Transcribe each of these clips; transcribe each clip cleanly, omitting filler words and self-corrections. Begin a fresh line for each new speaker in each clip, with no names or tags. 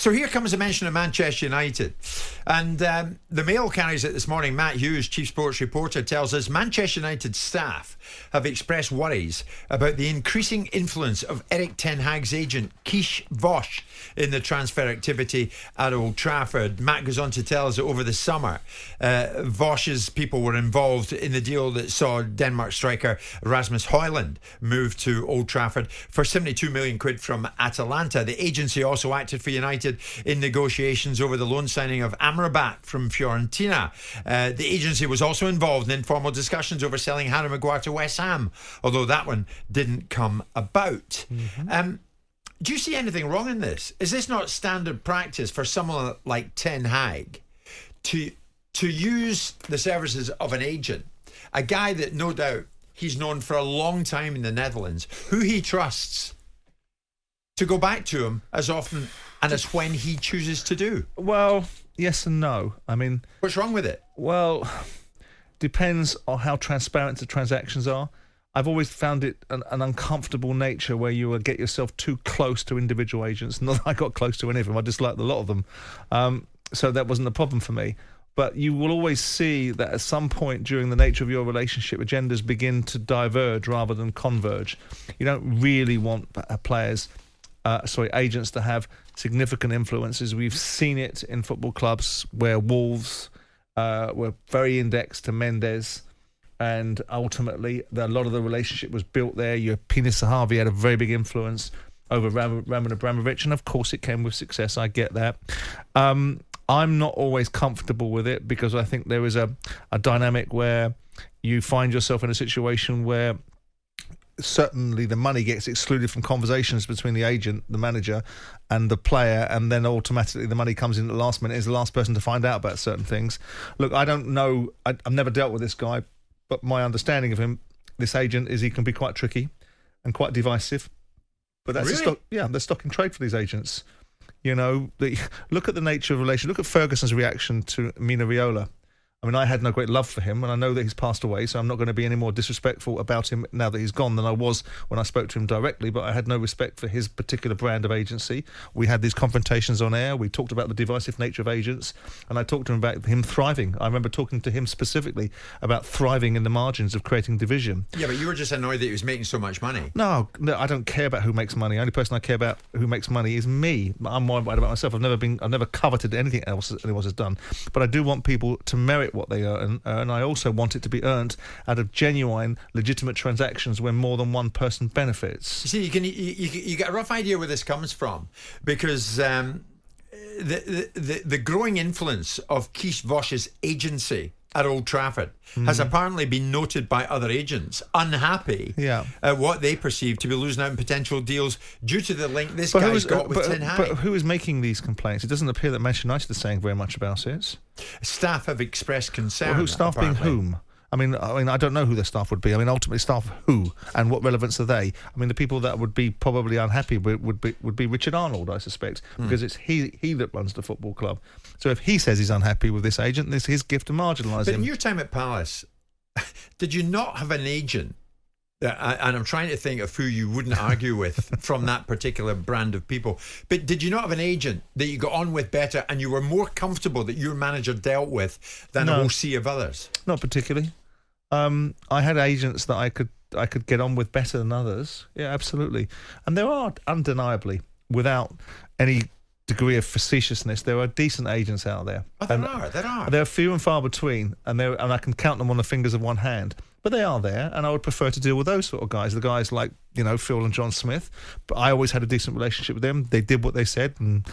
So here comes a mention of Manchester United. And the Mail carries it this morning. Matt Hughes, Chief Sports Reporter, tells us Manchester United staff have expressed worries about the increasing influence of Erik Ten Hag's agent, Keith Bosch, in the transfer activity at Old Trafford. Matt goes on to tell us that over the summer, Bosch's people were involved in the deal that saw Denmark striker Rasmus Højlund move to Old Trafford for 72 million quid from Atalanta. The agency also acted for United in negotiations over the loan signing of Amrabat from Fiorentina. The agency was also involved in informal discussions over selling Harry Maguire to West Ham, although that one didn't come about. Do you see anything wrong in this? Is this not standard practice for someone like Ten Hag to use the services of an agent, a guy that no doubt he's known for a long time in the Netherlands, who he trusts, to go back to him as often and as when he chooses to do?
Well, yes and no. I mean,
what's wrong with it?
Well, depends on how transparent the transactions are. I've always found it an uncomfortable nature where you will get yourself too close to individual agents. Not that I got close to any of them. I disliked a lot of them. So that wasn't a problem for me. But you will always see that at some point during the nature of your relationship, agendas begin to diverge rather than converge. You don't really want agents to have significant influences. We've seen it in football clubs where Wolves were very indexed to Mendes, and ultimately a lot of the relationship was built there. Pina Sahavi had a very big influence over Roman Abramovich, and of course it came with success. I get that. I'm not always comfortable with it because I think there is a dynamic where you find yourself in a situation where certainly the money gets excluded from conversations between the agent, the manager, and the player, and then automatically the money comes in at the last minute, is the last person to find out about certain things. Look, I don't know. I've never dealt with this guy, but my understanding of him, this agent, is he can be quite tricky and quite divisive. But that's
really?
The stock in trade for these agents. You know, look at the nature of the relation. Look at Ferguson's reaction to Mina Raiola. I mean, I had no great love for him, and I know that he's passed away, so I'm not going to be any more disrespectful about him now that he's gone than I was when I spoke to him directly, but I had no respect for his particular brand of agency. We had these confrontations on air. We talked about the divisive nature of agents, and I talked to him about him thriving. I remember talking to him specifically about thriving in the margins of creating division.
Yeah, but you were just annoyed that he was making so much money.
No, I don't care about who makes money. The only person I care about who makes money is me. I'm more worried about myself. I've never coveted anything else that anyone has done, but I do want people to merit what they earn. And I also want it to be earned out of genuine, legitimate transactions where more than one person benefits.
You see, you get a rough idea where this comes from, because the growing influence of Keith Bosch's agency at Old Trafford has apparently been noted by other agents unhappy at what they perceive to be losing out on potential deals due to the link this guy's got with Ten Hag.
But who is making these complaints? It doesn't appear that Manchester United is saying very much about it.
Staff have expressed concern.
Well, who staff
apparently.
being whom? I mean, I don't know who their staff would be. I mean, ultimately, staff who and what relevance are they? I mean, the people that would be probably unhappy would be Richard Arnold, I suspect, because it's he that runs the football club. So if he says he's unhappy with this agent, it's his gift to marginalise him.
But in your time at Palace, did you not have an agent? And I'm trying to think of who you wouldn't argue with from that particular brand of people. But did you not have an agent that you got on with better and you were more comfortable that your manager dealt with than a whole sea of others?
Not particularly. I had agents that I could get on with better than others. Yeah, absolutely. And there are undeniably, without any degree of facetiousness, there are decent agents out there.
Oh, there are.
They're few and far between, and I can count them on the fingers of one hand. But they are there, and I would prefer to deal with those sort of guys, the guys like, Phil and John Smith. But I always had a decent relationship with them. They did what they said, and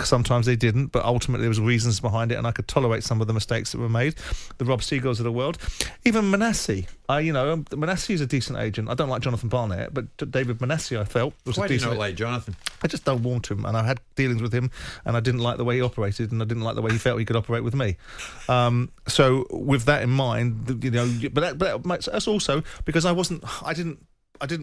sometimes they didn't, but ultimately there was reasons behind it, and I could tolerate some of the mistakes that were made. The Rob Seagulls of the world. Even Manasseh. Manasseh is a decent agent. I don't like Jonathan Barnett, but David Manasseh, I felt, was
Why
a decent...
Why do you not like Jonathan?
I just don't want him, and I had dealings with him, and I didn't like the way he operated, and I didn't like the way he felt he could operate with me. So with that in mind, but that's also because I didn't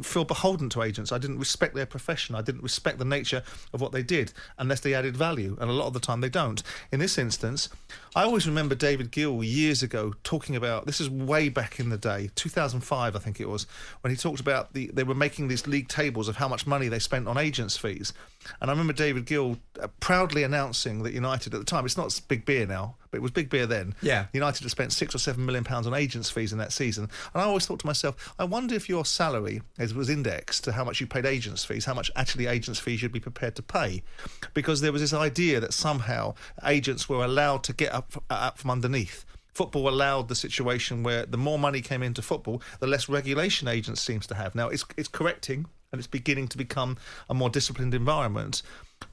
feel beholden to agents. I didn't respect their profession. I didn't respect the nature of what they did unless they added value, and a lot of the time they don't. In this instance, I always remember David Gill years ago talking about, this is way back in the day, 2005 I think it was, when he talked about they were making these league tables of how much money they spent on agents' fees. And I remember David Gill proudly announcing that United at the time, it's not Big Beer now, but it was Big Beer then.
Yeah.
United had spent £6 or £7 million on agents' fees in that season. And I always thought to myself, I wonder if your salary was indexed to how much you paid agents' fees, how much actually agents' fees you'd be prepared to pay. Because there was this idea that somehow agents were allowed to get up from underneath. Football allowed the situation where the more money came into football, the less regulation agents seems to have. Now, it's correcting, and it's beginning to become a more disciplined environment.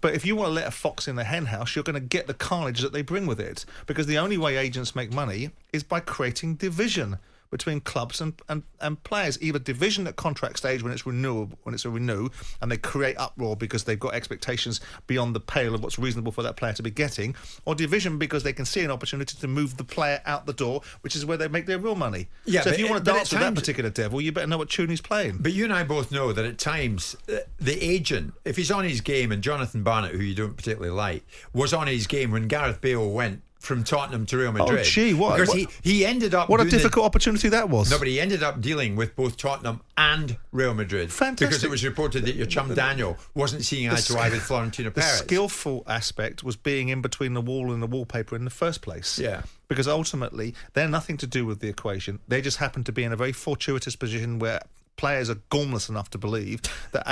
But if you want to let a fox in the hen house, you're going to get the carnage that they bring with it. Because the only way agents make money is by creating division between clubs and players. Either division at contract stage when it's a renew, and they create uproar because they've got expectations beyond the pale of what's reasonable for that player to be getting, or division because they can see an opportunity to move the player out the door, which is where they make their real money. Yeah, so if you want to dance with that particular devil, you better know what tune he's playing.
But you and I both know that at times the agent, if he's on his game, and Jonathan Barnett, who you don't particularly like, was on his game when Gareth Bale went from Tottenham to Real Madrid.
Oh, gee, what?
Because he ended up...
What a difficult opportunity that was.
No, but he ended up dealing with both Tottenham and Real Madrid.
Fantastic.
Because it was reported that your chum Daniel wasn't seeing eye to eye with Florentino Perez.
The skillful aspect was being in between the wall and the wallpaper in the first place.
Yeah.
Because ultimately, they're nothing to do with the equation. They just happen to be in a very fortuitous position where players are gormless enough to believe that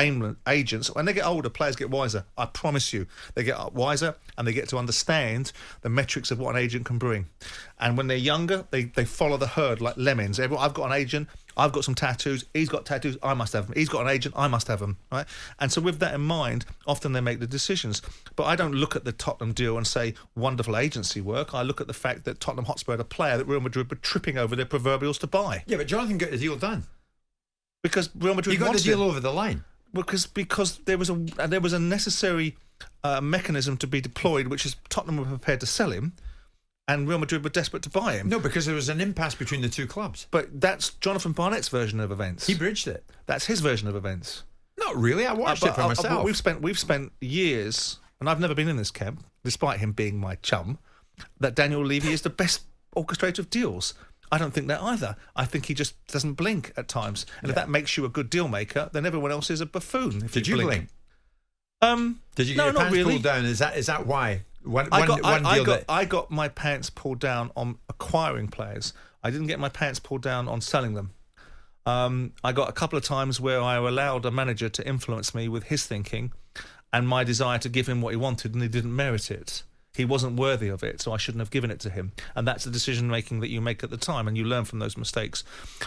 agents, when they get older, players get wiser. I promise you, they get wiser and they get to understand the metrics of what an agent can bring. And when they're younger, they follow the herd like lemmings. I've got an agent, I've got some tattoos, he's got tattoos, I must have them. He's got an agent, I must have them. Right? And so with that in mind, often they make the decisions. But I don't look at the Tottenham deal and say, wonderful agency work. I look at the fact that Tottenham Hotspur had a player that Real Madrid were tripping over their proverbials to buy.
Yeah, but Jonathan got the deal done.
Because Real Madrid
got the deal over the line.
Because there was a necessary mechanism to be deployed, which is Tottenham were prepared to sell him, and Real Madrid were desperate to buy him.
No, because there was an impasse between the two clubs.
But that's Jonathan Barnett's version of events.
He bridged it.
That's his version of events.
Not really. I watched it for myself.
We've spent years, and I've never been in this camp, despite him being my chum, that Daniel Levy is the best orchestrator of deals. I don't think that either. I think he just doesn't blink at times. And if that makes you a good deal maker, then everyone else is a buffoon.
Did you blink? Did you get your pants pulled down? Is that why?
I got my pants pulled down on acquiring players. I didn't get my pants pulled down on selling them. I got a couple of times where I allowed a manager to influence me with his thinking and my desire to give him what he wanted, and he didn't merit it. He wasn't worthy of it, so I shouldn't have given it to him. And that's the decision-making that you make at the time, and you learn from those mistakes.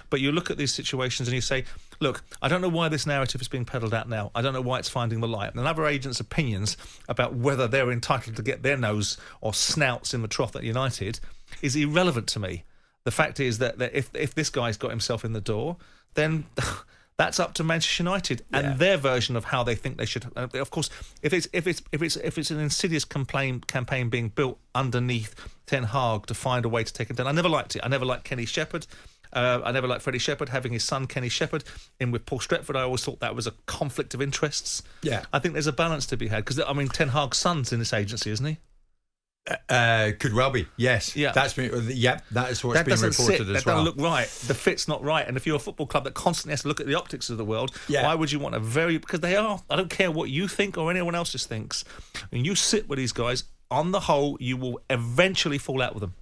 But you look at these situations and you say, look, I don't know why this narrative is being peddled out now. I don't know why it's finding the light. And other agents' opinions about whether they're entitled to get their nose or snouts in the trough at United is irrelevant to me. The fact is that if this guy's got himself in the door, then... That's up to Manchester United and their version of how they think they should. Of course, if it's an insidious campaign being built underneath Ten Hag to find a way to take him down, I never liked it. I never liked Kenny Shepherd. I never liked Freddie Shepherd having his son Kenny Shepherd in with Paul Stretford. I always thought that was a conflict of interests. Yeah, I think there's a balance to be had because Ten Hag's son's in this agency, isn't he?
Could well be. Yes. Yeah. That is what's been reported as well. That
doesn't look right. The fit's not right. And if you're a football club that constantly has to look at the optics of the world, why would you want because they are. I don't care what you think or anyone else just thinks. When you sit with these guys, on the whole, you will eventually fall out with them.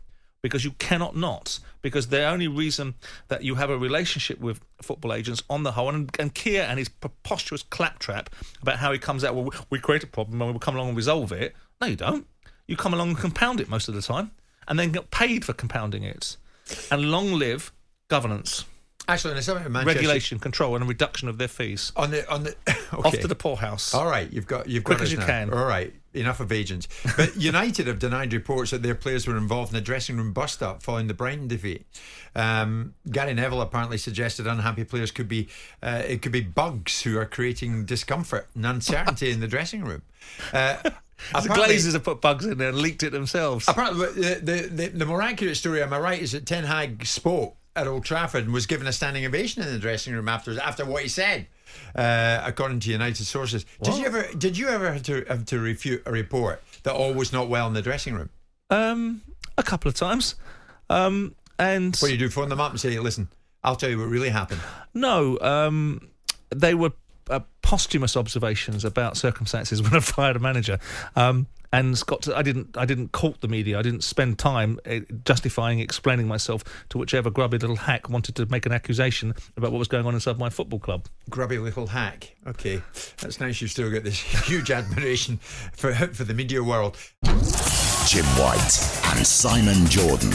Because you cannot not. Because the only reason that you have a relationship with football agents on the whole, and Keir and his preposterous claptrap about how he comes out, well, we create a problem and we'll come along and resolve it. No, you don't. You come along and compound it most of the time and then get paid for compounding it. And long live governance.
Actually, there's something in Manchester.
Regulation, control, and a reduction of their fees.
Okay.
Off to the poorhouse.
All right, you've got
quick as you
now.
can.
All right, enough of agents. But United have denied reports that their players were involved in a dressing room bust-up following the Brighton defeat. Gary Neville apparently suggested unhappy players could be bugs who are creating discomfort and uncertainty in the dressing room.
The Glazers have put bugs in there and leaked it themselves.
Apparently, the more accurate story, am I right, is that Ten Hag spoke at Old Trafford and was given a standing ovation in the dressing room after what he said, according to United sources.
What?
Did you ever have to refute a report that all was not well in the dressing room?
A couple of times. And
What do you do? Phone them up and say, listen, I'll tell you what really happened.
No, they were posthumous observations about circumstances when I fired a manager. And I didn't court the media. I didn't spend time justifying, explaining myself to whichever grubby little hack wanted to make an accusation about what was going on inside my football club.
Grubby little hack. Okay, that's nice. You've still got this huge admiration for the media world.
Jim White and Simon Jordan.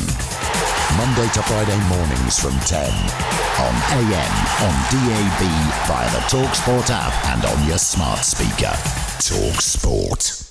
Monday to Friday mornings from 10 on AM, on DAB, via the talkSPORT app and on your smart speaker. talkSPORT.